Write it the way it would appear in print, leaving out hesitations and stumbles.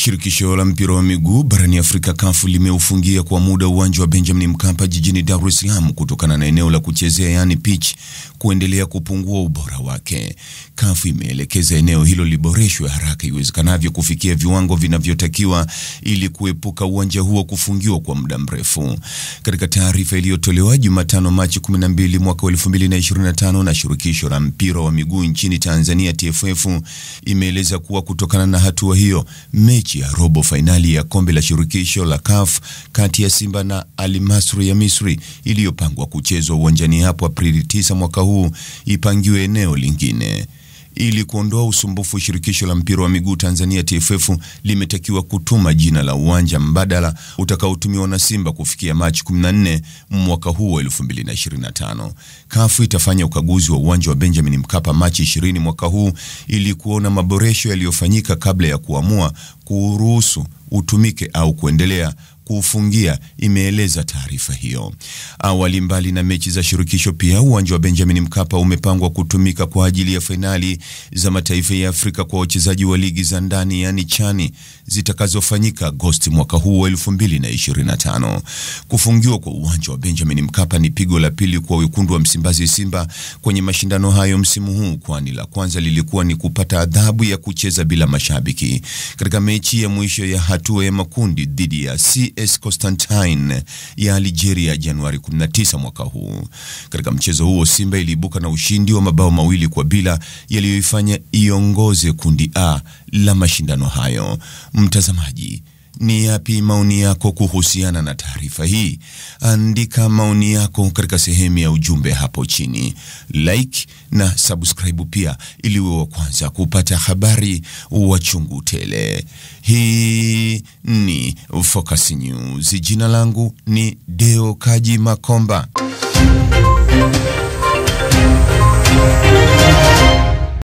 Shirikisho la mpira wa miguu barani Afrika CAF limeufungia kwa muda uwanja wa Benjamin Mkapa jijini Dar es Salaam kutokana na eneo la kuchezea yani pitch kuendelea kupungua ubora wake. CAF imeelekeza eneo hilo liboreshwe haraka iwezekanavyo kufikia viwango vinavyotakiwa ili kuepuka uwanja huo kufungiwa kwa muda mrefu. Katika taarifa iliyotolewa Jumatano Machi 12 mwaka 2025 na shirikisho la mpira wa miguu nchini Tanzania TFF imeeleza kuwa kutokana na hatua hiyo, mechi ya robo finali ya kombe la shirikisho la CAF kati ya Simba na Al Masry ya Misri iliyopangwa kuchezwa uwanjani hapo Aprili 9 mwaka huu ipangiwe eneo lingine. Ili kuondoa usumbufu, shirikisho la mpira wa miguu Tanzania TFF limetakiwa kutuma jina la uwanja mbadala utakaotumiwa na Simba kufikia Machi 14 mwaka huu 2025. CAF itafanya ukaguzi wa uwanja wa Benjamin Mkapa Machi 20 mwaka huu ili kuona maboresho yaliyofanyika kabla ya kuamua kuruhusu utumike au kuendelea kufungia, imeeleza taarifa hiyo. Awali, mbali na mechi za shirikisho, pia uwanja wa Benjamin Mkapa umepangwa kutumika kwa ajili ya fainali za mataifa ya Afrika kwa wachezaji wa ligi za ndani yani chani zitakazofanyika Agosti mwaka huu 2025. Kufungiwa kwa uwanja wa Benjamin Mkapa ni pigo la pili kwa wekundu wa Msimbazi Simba kwenye mashindano hayo msimu huu, kwani la kwanza lilikuwa ni kupata adhabu ya kucheza bila mashabiki katika mechi ya mwisho ya hatua ya makundi dhidi ya CS Constantine ya Algeria Januari 19 mwaka huu. Katika mchezo huo Simba iliibuka na ushindi wa mabao 2-0 yaliyoifanya iongoze kundi A la mashindano hayo. Mtazamaji, ni yapi maoni yako kuhusiana na taarifa hii? Andika maoni yako katika sehemu ya ujumbe hapo chini. Like na subscribe pia ili uwe wa kwanza kupata habari wa chungu tele. Hii ni Focus News. Jina langu ni Deo Kaji Makomba.